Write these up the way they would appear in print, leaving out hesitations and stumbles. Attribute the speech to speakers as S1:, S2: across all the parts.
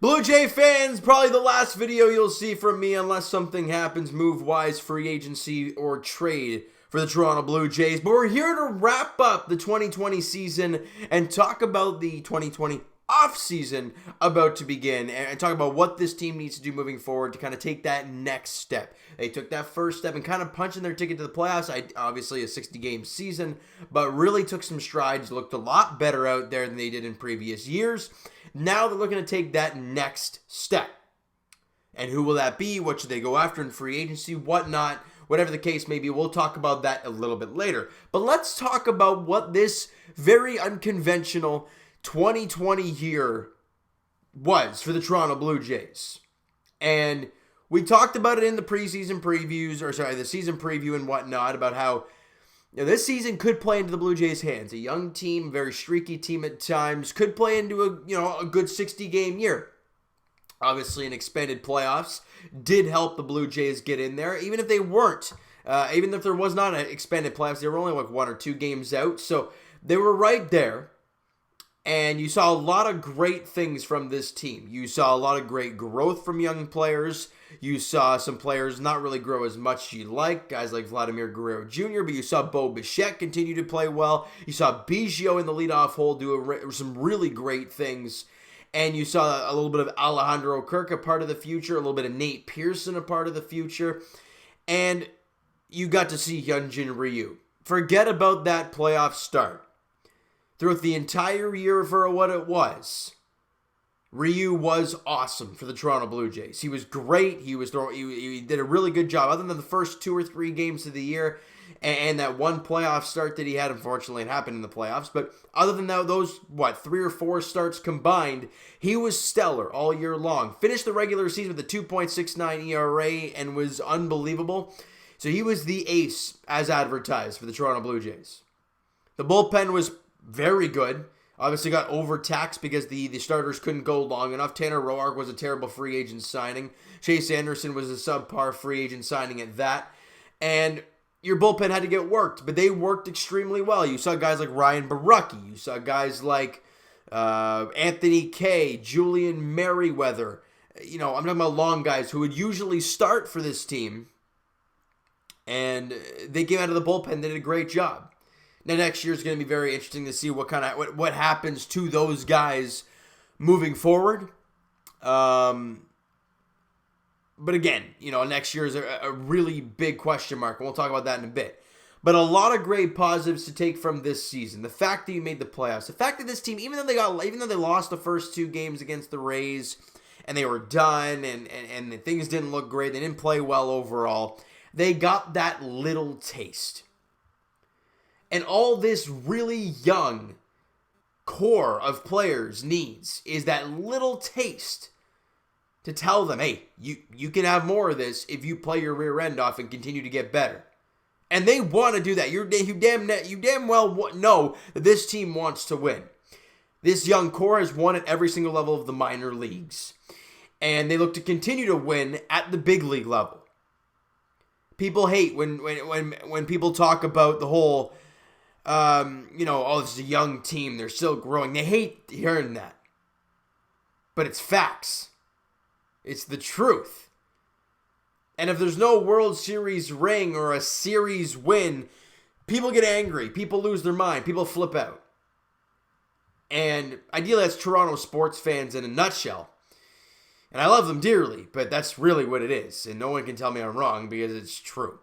S1: Blue Jay fans, probably the last video you'll see from me unless something happens move-wise, free agency, or trade for the Toronto Blue Jays. But we're here to wrap up the 2020 season and talk about the 2020 offseason about to begin and talk about what this team needs to do moving forward to kind of take that next step. They took that first step and kind of punching their ticket to the playoffs. Obviously a 60-game season, but really took some strides, looked a lot better out there than they did in previous years. Now they're looking to take that next step. And who will that be? What should they go after in free agency? Whatnot? Whatever the case may be, we'll talk about that a little bit later. But let's talk about what this very unconventional 2020 year was for the Toronto Blue Jays. And we talked about it in the preseason previews, the season preview and whatnot, about how this season could play into the Blue Jays' hands. A young team, very streaky team at times, could play into a good 60-game year. Obviously, an expanded playoffs did help the Blue Jays get in there, even if they weren't. Even if there was not an expanded playoffs, they were only like 1 or 2 games out. So they were right there. And you saw a lot of great things from this team. You saw a lot of great growth from young players. You saw some players not really grow as much as you'd like, guys like Vladimir Guerrero Jr., but you saw Bo Bichette continue to play well. You saw Biggio in the leadoff hole do some really great things. And you saw a little bit of Alejandro Kirk a part of the future, a little bit of Nate Pearson a part of the future. And you got to see Hyunjin Ryu. Forget about that playoff start. Throughout the entire year for what it was, Ryu was awesome for the Toronto Blue Jays. He was great. He did a really good job. Other than the first 2 or 3 games of the year and that one playoff start that he had, unfortunately, it happened in the playoffs. But other than that, those 3 or 4 starts combined, he was stellar all year long. Finished the regular season with a 2.69 ERA and was unbelievable. So he was the ace as advertised for the Toronto Blue Jays. The bullpen was very good. Obviously got overtaxed because the starters couldn't go long enough. Tanner Roark was a terrible free agent signing. Chase Anderson was a subpar free agent signing at that. And your bullpen had to get worked, but they worked extremely well. You saw guys like Ryan Barucki. You saw guys like Anthony Kay, Julian Merriweather. I'm talking about long guys who would usually start for this team. And they came out of the bullpen. They did a great job. Now, next year is going to be very interesting to see what happens to those guys moving forward. But again, next year is a really big question mark, and we'll talk about that in a bit. But a lot of great positives to take from this season. The fact that you made the playoffs, the fact that this team, even though they lost the first 2 games against the Rays, and they were done, and things didn't look great, they didn't play well overall, they got that little taste. And all this really young core of players needs is that little taste to tell them, hey, you can have more of this if you play your rear end off and continue to get better. And they want to do that. You damn well know that this team wants to win. This young core has won at every single level of the minor leagues. And they look to continue to win at the big league level. People hate when people talk about the whole this is a young team, they're still growing. They hate hearing that. But it's facts. It's the truth. And if there's no World Series ring or a series win, people get angry. People lose their mind. People flip out. And ideally, that's Toronto sports fans in a nutshell. And I love them dearly, but that's really what it is. And no one can tell me I'm wrong because it's true.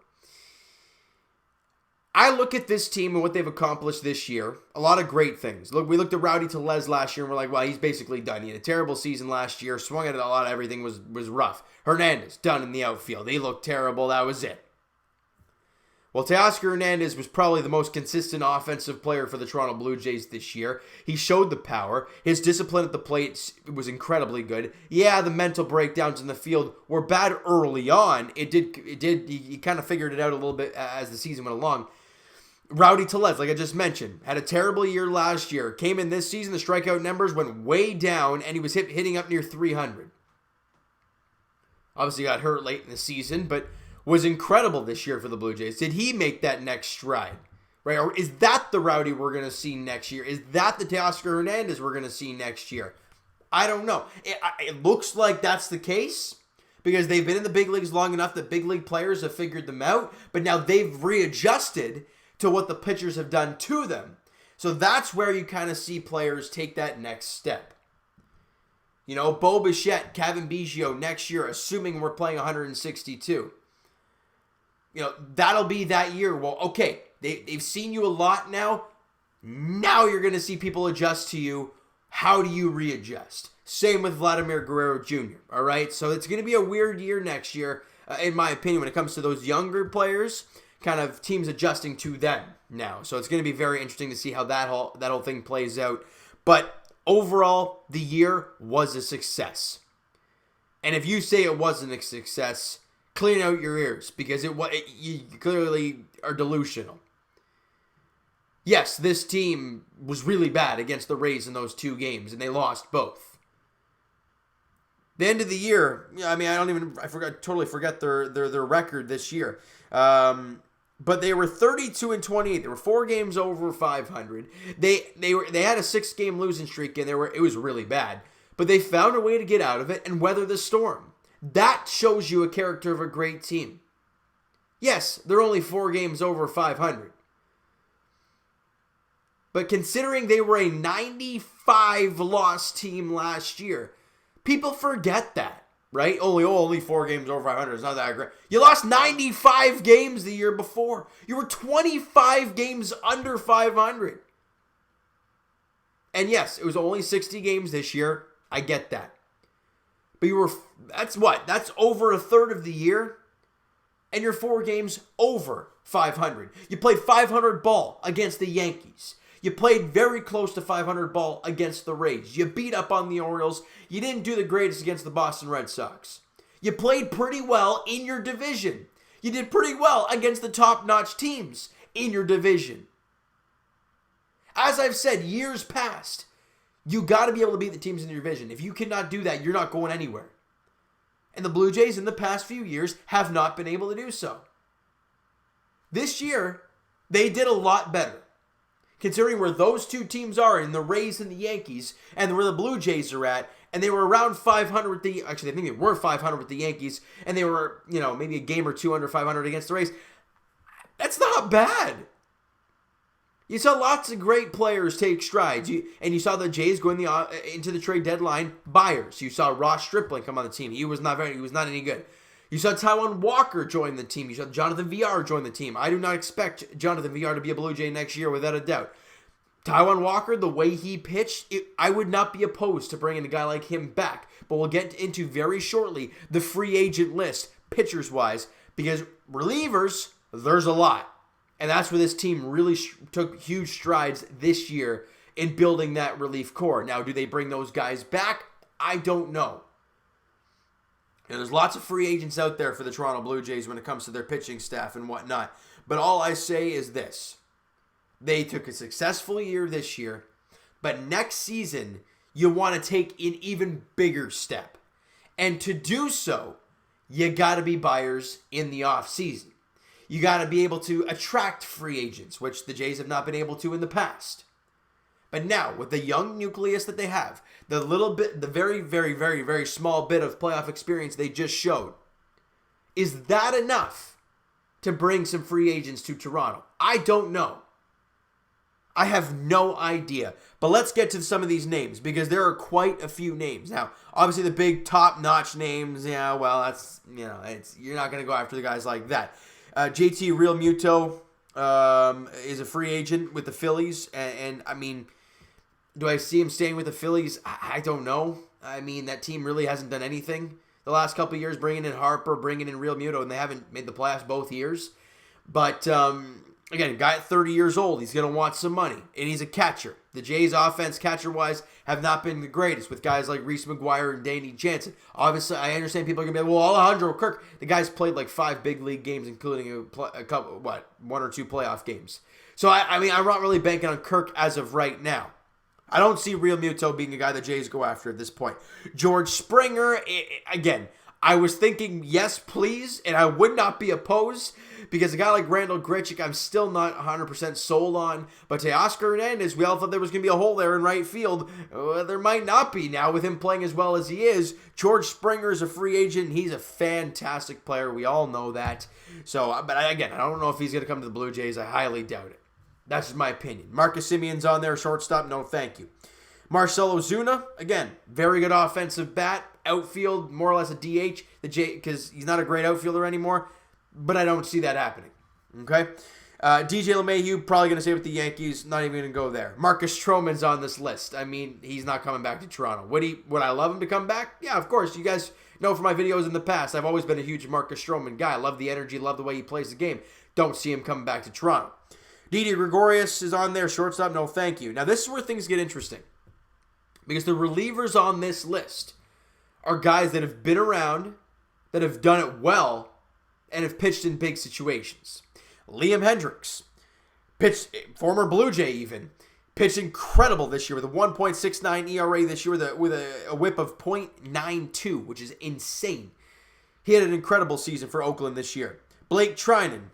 S1: I look at this team and what they've accomplished this year. A lot of great things. Look, we looked at Rowdy Tollett last year and we're like, well, he's basically done. He had a terrible season last year. Swung at a lot of everything. Was rough. Hernandez, done in the outfield. They looked terrible. That was it. Well, Teoscar Hernandez was probably the most consistent offensive player for the Toronto Blue Jays this year. He showed the power. His discipline at the plate was incredibly good. Yeah, the mental breakdowns in the field were bad early on. He kind of figured it out a little bit as the season went along. Rowdy Tollett, like I just mentioned, had a terrible year last year. Came in this season, the strikeout numbers went way down, and he was hitting up near 300. Obviously got hurt late in the season, but was incredible this year for the Blue Jays. Did he make that next stride? Right? Or is that the Rowdy we're going to see next year? Is that the Teoscar Hernandez we're going to see next year? I don't know. It looks like that's the case because they've been in the big leagues long enough that big league players have figured them out, but now they've readjusted to what the pitchers have done to them. So that's where you kind of see players take that next step. You know, Bo Bichette, Kevin Biggio next year, assuming we're playing 162. You know, that'll be that year. Well, okay, they've seen you a lot now. Now you're going to see people adjust to you. How do you readjust? Same with Vladimir Guerrero Jr., all right? So it's going to be a weird year next year, in my opinion, when it comes to those younger players, kind of teams adjusting to them now. So it's going to be very interesting to see how that whole thing plays out. But overall, the year was a success. And if you say it wasn't a success, clean out your ears because you clearly are delusional. Yes, this team was really bad against the Rays in those 2 games, and they lost both. The end of the year, I mean, totally forget their record this year. But they were 32-28. They were 4 games over 500. They had a 6-game losing streak, and it was really bad. But they found a way to get out of it and weather the storm. That shows you a character of a great team. Yes, they're only 4 games over 500. But considering they were a 95-loss team last year, people forget that, right? Only 4 games over 500. It's not that great. You lost 95 games the year before. You were 25 games under 500. And yes, it was only 60 games this year. I get that. But that's over a third of the year. And you're 4 games over 500. You played 500 ball against the Yankees. You played very close to 500 ball against the Rays. You beat up on the Orioles. You didn't do the greatest against the Boston Red Sox. You played pretty well in your division. You did pretty well against the top-notch teams in your division. As I've said years past, you got to be able to beat the teams in your division. If you cannot do that, you're not going anywhere. And the Blue Jays in the past few years have not been able to do so. This year, they did a lot better. Considering where those 2 teams are in the Rays and the Yankees, and where the Blue Jays are at, and they were around 500 with I think they were 500 with the Yankees, and they were, maybe a game or 2 under 500 against the Rays. That's not bad. You saw lots of great players take strides, and you saw the Jays go into the trade deadline buyers. You saw Ross Stripling come on the team. He was not any good. You saw Taiwan Walker join the team. You saw Jonathan Villar join the team. I do not expect Jonathan Villar to be a Blue Jay next year without a doubt. Taiwan Walker, the way he pitched, I would not be opposed to bringing a guy like him back. But we'll get into very shortly the free agent list, pitchers-wise, because relievers, there's a lot. And that's where this team really took huge strides this year in building that relief core. Now, do they bring those guys back? I don't know. And there's lots of free agents out there for the Toronto Blue Jays when it comes to their pitching staff and whatnot. But all I say is this. They took a successful year this year, but next season, you want to take an even bigger step. And to do so, you got to be buyers in the offseason. You got to be able to attract free agents, which the Jays have not been able to in the past. But now, with the young nucleus that they have, the very, very, very, very small bit of playoff experience they just showed, is that enough to bring some free agents to Toronto? I don't know. I have no idea. But let's get to some of these names, because there are quite a few names. Now, obviously the big top-notch names, you're not going to go after the guys like that. JT Realmuto is a free agent with the Phillies, and I mean, do I see him staying with the Phillies? I don't know. I mean, that team really hasn't done anything the last couple of years, bringing in Harper, bringing in Realmuto, and they haven't made the playoffs both years. But, again, a guy at 30 years old, he's going to want some money, and he's a catcher. The Jays' offense, catcher-wise, have not been the greatest with guys like Reese McGuire and Danny Jansen. Obviously, I understand people are going to be like, well, Alejandro Kirk, the guy's played like 5 big league games, including a couple, 1 or 2 playoff games. So, I mean, I'm not really banking on Kirk as of right now. I don't see Realmuto being a guy the Jays go after at this point. George Springer, again, I was thinking, yes, please, and I would not be opposed, because a guy like Randall Grichuk, I'm still not 100% sold on. But Teoscar Hernandez, we all thought there was going to be a hole there in right field. There might not be now with him playing as well as he is. George Springer is a free agent. He's a fantastic player. We all know that. So, but again, I don't know if he's going to come to the Blue Jays. I highly doubt it. That's just my opinion. Marcus Simeon's on there, shortstop. No, thank you. Marcell Ozuna, again, very good offensive bat. Outfield, more or less a DH, because he's not a great outfielder anymore, but I don't see that happening. Okay? DJ LeMahieu, probably going to stay with the Yankees, not even going to go there. Marcus Stroman's on this list. I mean, he's not coming back to Toronto. Would I love him to come back? Yeah, of course. You guys know from my videos in the past, I've always been a huge Marcus Stroman guy. I love the energy, love the way he plays the game. Don't see him coming back to Toronto. Didi Gregorius is on there, shortstop, no thank you. Now, this is where things get interesting, because the relievers on this list are guys that have been around, that have done it well, and have pitched in big situations. Liam Hendricks, pitched, former Blue Jay even, pitched incredible this year with a 1.69 ERA this year with a whip of .92, which is insane. He had an incredible season for Oakland this year. Blake Trinan,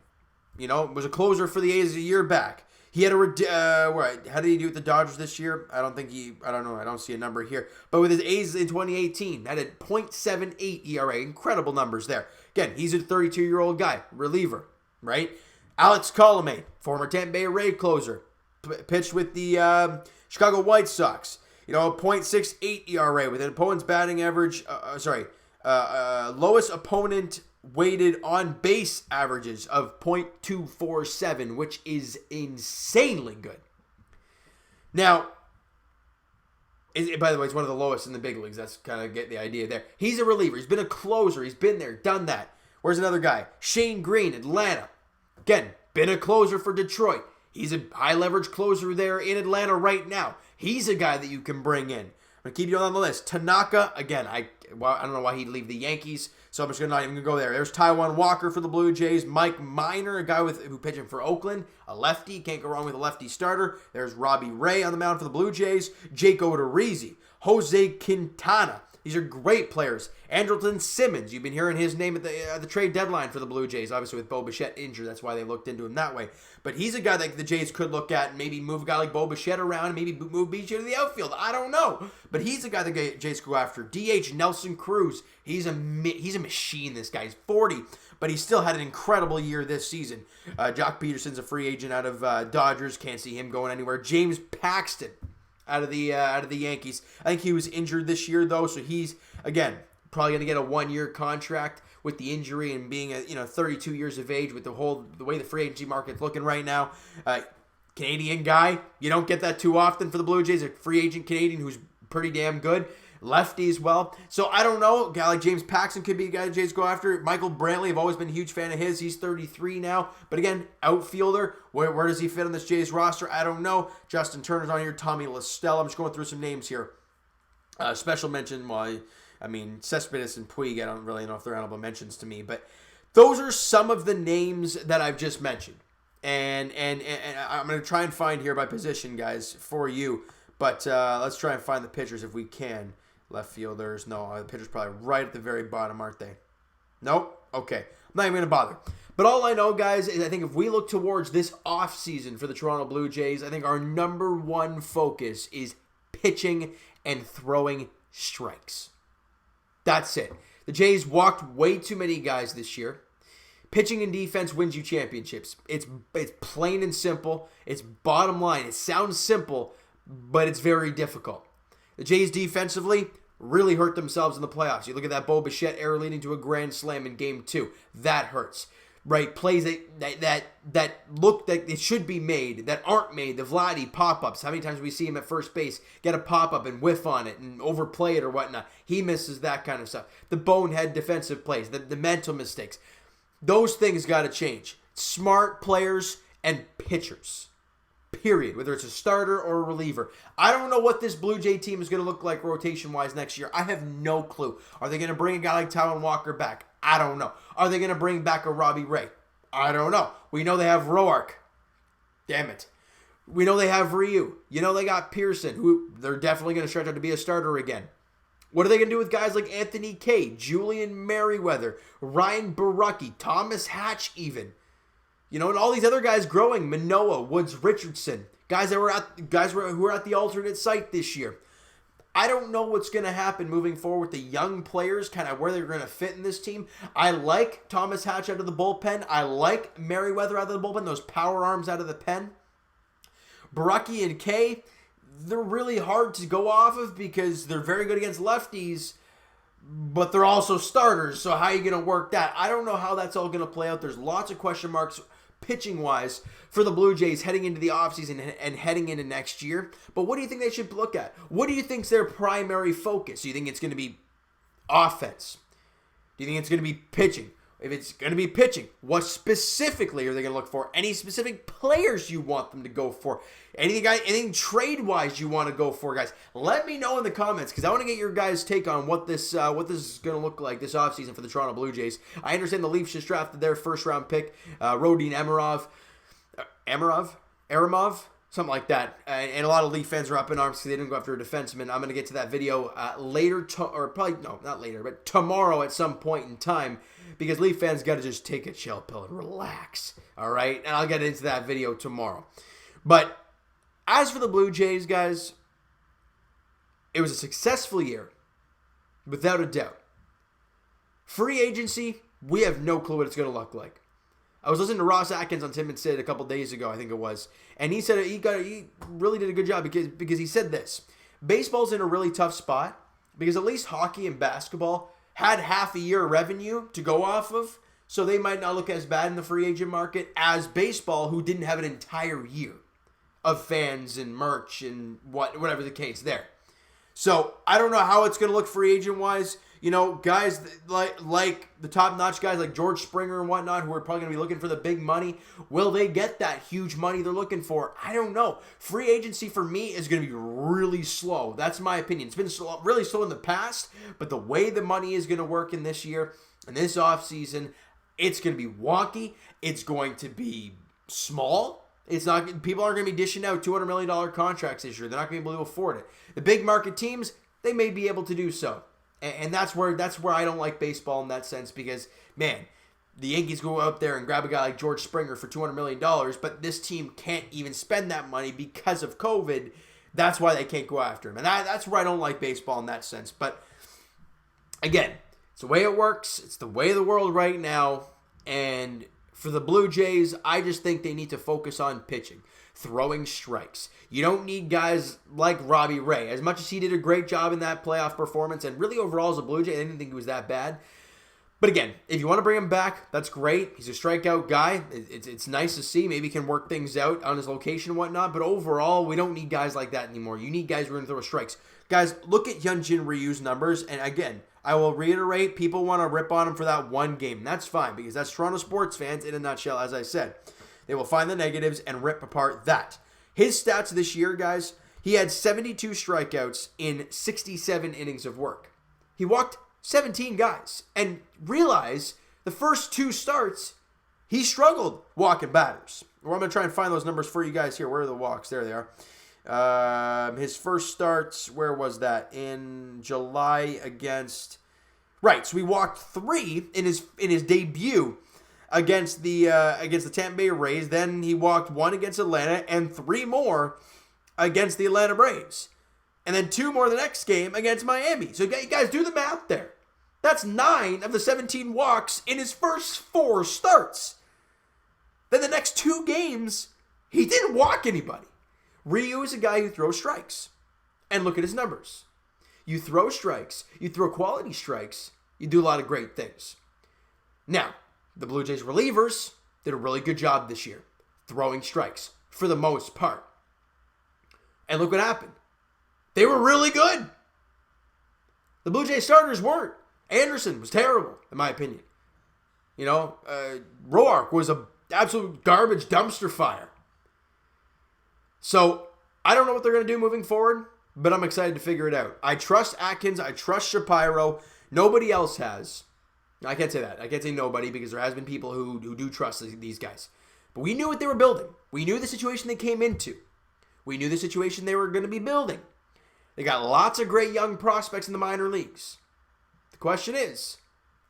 S1: was a closer for the A's a year back. He had how did he do with the Dodgers this year? I don't know. I don't see a number here. But with his A's in 2018, that had .78 ERA. Incredible numbers there. Again, he's a 32-year-old guy, reliever, right? Alex Coleman, former Tampa Bay Rays closer, pitched with the Chicago White Sox. .68 ERA with an opponent's batting average. Lowest opponent weighted on base averages of .247, which is insanely good. Now, by the way, it's one of the lowest in the big leagues. That's kind of get the idea there. He's a reliever. He's been a closer. He's been there, done that. Where's another guy? Shane Green, Atlanta. Again, been a closer for Detroit. He's a high-leverage closer there in Atlanta right now. He's a guy that you can bring in. I'm going to keep you on the list. Tanaka, again, I don't know why he'd leave the Yankees, so I'm just not even going to go there. There's Taiwan Walker for the Blue Jays. Mike Minor, a guy who pitching for Oakland, a lefty. Can't go wrong with a lefty starter. There's Robbie Ray on the mound for the Blue Jays. Jake Odorizzi. Jose Quintana. These are great players. Andrewton Simmons, you've been hearing his name at the trade deadline for the Blue Jays, obviously with Bo Bichette injured. That's why they looked into him that way. But he's a guy that the Jays could look at and maybe move a guy like Bo Bichette around and maybe move Bichette to the outfield. I don't know. But he's a guy that the Jays go after. DH Nelson Cruz, he's a machine, this guy. He's 40, but he still had an incredible year this season. Jock Peterson's a free agent out of Dodgers. Can't see him going anywhere. James Paxton out of the Yankees. I think he was injured this year, though, so he's, again, probably going to get a one-year contract with the injury and being 32 years of age with the way the free agency market's looking right now. Canadian guy, you don't get that too often for the Blue Jays. A free agent Canadian who's pretty damn good. Lefty as well. So I don't know. A guy like James Paxton could be a guy the Jays go after. Michael Brantley, I've always been a huge fan of his. He's 33 now. But again, outfielder. Where does he fit on this Jays roster? I don't know. Justin Turner's on here. Tommy LaStella. I'm just going through some names here. Special mention, Cespedes and Puig, I don't really know if they're honorable mentions to me. But those are some of the names that I've just mentioned. And I'm going to try and find here by position, guys, for you. But let's try and find the pitchers if we can. Left fielders. No, the pitcher's probably right at the very bottom, aren't they? Nope. Okay. I'm not even going to bother. But all I know, guys, is I think if we look towards this offseason for the Toronto Blue Jays, I think our number one focus is pitching and throwing strikes. That's it. The Jays walked way too many guys this year. Pitching and defense wins you championships. It's plain and simple. It's bottom line. It sounds simple, but it's very difficult. The Jays defensively really hurt themselves in the playoffs. You look at that Bo Bichette error leading to a grand slam in Game 2. That hurts. Right? Plays that look that it should be made, that aren't made. The Vladdy pop-ups. How many times we see him at first base get a pop-up and whiff on it and overplay it or whatnot. He misses that kind of stuff. The bonehead defensive plays. The mental mistakes. Those things got to change. Smart players and pitchers. Period. Whether it's a starter or a reliever. I don't know what this Blue Jay team is going to look like rotation-wise next year. I have no clue. Are they going to bring a guy like Taiwan Walker back? I don't know. Are they going to bring back a Robbie Ray? I don't know. We know they have Roark. Damn it. We know they have Ryu. They got Peterson, who they're definitely going to stretch out to be a starter again. What are they going to do with guys like Anthony Kay, Julian Merriweather, Ryan Borucki, Thomas Hatch even? You know, and all these other guys growing, Manoah, Woods Richardson, guys who were at the alternate site this year. I don't know what's going to happen moving forward with the young players, kind of where they're going to fit in this team. I like Thomas Hatch out of the bullpen. I like Merriweather out of the bullpen, those power arms out of the pen. Borucki and Kay, they're really hard to go off of because they're very good against lefties, but they're also starters. So how are you going to work that? I don't know how that's all going to play out. There's lots of question marks pitching-wise for the Blue Jays heading into the offseason and heading into next year. But what do you think they should look at? What do you think is their primary focus? Do you think it's going to be offense? Do you think it's going to be pitching? If it's going to be pitching, what specifically are they going to look for? Any specific players you want them to go for? Anything trade-wise you want to go for, guys? Let me know in the comments because I want to get your guys' take on what this is going to look like this offseason for the Toronto Blue Jays. I understand the Leafs just drafted their first-round pick, Rowdy Aramov, something like that. And a lot of Leaf fans are up in arms because they didn't go after a defenseman. I'm going to get to that video tomorrow at some point in time. Because Leaf fans got to just take a chill pill and relax, all right? And I'll get into that video tomorrow. But as for the Blue Jays, guys, it was a successful year, without a doubt. Free agency, we have no clue what it's going to look like. I was listening to Ross Atkins on Tim and Sid a couple days ago, I think it was, and he said he really did a good job because he said this. Baseball's in a really tough spot because at least hockey and basketball had half a year revenue to go off of, so they might not look as bad in the free agent market as baseball, who didn't have an entire year of fans and merch and whatever the case there. So I don't know how it's going to look free agent-wise. You know, guys like the top-notch guys like George Springer and whatnot, who are probably going to be looking for the big money, will they get that huge money they're looking for? I don't know. Free agency for me is going to be really slow. That's my opinion. It's been really slow in the past, but the way the money is going to work in this year, in this offseason, it's going to be wonky. It's going to be small. People aren't going to be dishing out $200 million contracts this year. They're not going to be able to afford it. The big market teams, they may be able to do so. And that's where I don't like baseball in that sense because, man, the Yankees go out there and grab a guy like George Springer for $200 million, but this team can't even spend that money because of COVID. That's why they can't go after him. And that's where I don't like baseball in that sense. But, again, it's the way it works. It's the way of the world right now. And for the Blue Jays, I just think they need to focus on pitching, throwing strikes. You don't need guys like Robbie Ray. As much as he did a great job in that playoff performance, and really overall as a Blue Jay, I didn't think he was that bad. But again, if you want to bring him back, that's great. He's a strikeout guy. It's nice to see. Maybe he can work things out on his location and whatnot. But overall, we don't need guys like that anymore. You need guys who are going to throw strikes. Guys, look at Hyunjin Ryu's numbers. And again, I will reiterate, people want to rip on him for that one game. And that's fine because that's Toronto sports fans in a nutshell, as I said. They will find the negatives and rip apart that. His stats this year, guys, he had 72 strikeouts in 67 innings of work. He walked 17 guys. And realize the first two starts, he struggled walking batters. Well, I'm going to try and find those numbers for you guys here. Where are the walks? There they are. His first starts, where was that? In July against... Right, so he walked 3 in his debut against the Tampa Bay Rays. Then he walked 1 against Atlanta and 3 more against the Atlanta Braves. And then 2 more the next game against Miami. So you guys do the math there. That's 9 of the 17 walks in his first 4 starts. Then the next 2 games, he didn't walk anybody. Ryu is a guy who throws strikes. And look at his numbers. You throw strikes, you throw quality strikes, you do a lot of great things. Now, the Blue Jays relievers did a really good job this year, throwing strikes for the most part. And look what happened. They were really good. The Blue Jays starters weren't. Anderson was terrible, in my opinion. You know, Roark was an absolute garbage dumpster fire. So, I don't know what they're going to do moving forward, but I'm excited to figure it out. I trust Atkins. I trust Shapiro. Nobody else has. I can't say that. I can't say nobody because there has been people who do trust these guys. But we knew what they were building. We knew the situation they came into. We knew the situation they were going to be building. They got lots of great young prospects in the minor leagues. The question is,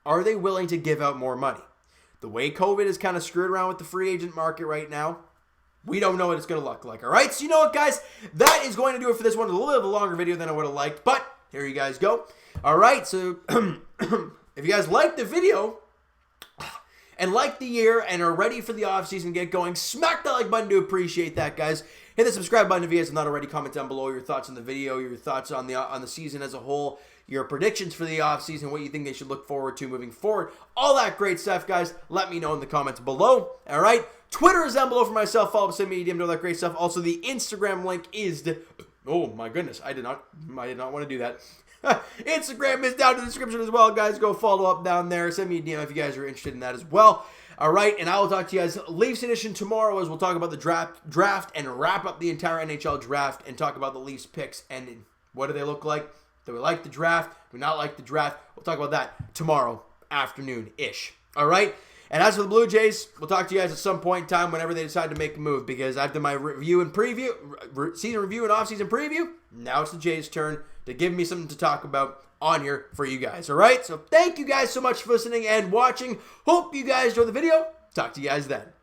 S1: are they willing to give out more money? The way COVID is kind of screwed around with the free agent market right now, we don't know what it's going to look like, all right? So you know what, guys? That is going to do it for this one. A little bit of a longer video than I would have liked, but here you guys go. All right, so if you guys liked the video and like the year and are ready for the offseason to get going, smack that like button to appreciate that, guys. Hit the subscribe button if you guys have not already. Comment down below your thoughts on the video, your thoughts on the season as a whole, your predictions for the offseason, what you think they should look forward to moving forward. All that great stuff, guys. Let me know in the comments below. All right. Twitter is down below for myself. Follow up, send me a DM, all that great stuff. Also, the Instagram link is oh my goodness, I did not want to do that. Instagram is down in the description as well, guys. Go follow up down there. Send me a DM if you guys are interested in that as well. All right, and I will talk to you guys Leafs edition tomorrow as we'll talk about the draft and wrap up the entire NHL draft and talk about the Leafs picks and what do they look like. Do we like the draft? Do we not like the draft? We'll talk about that tomorrow afternoon-ish. All right? And as for the Blue Jays, we'll talk to you guys at some point in time whenever they decide to make a move because I've done my review and preview, season review and off-season preview. Now it's the Jays' turn to give me something to talk about on here for you guys. All right? So thank you guys so much for listening and watching. Hope you guys enjoyed the video. Talk to you guys then.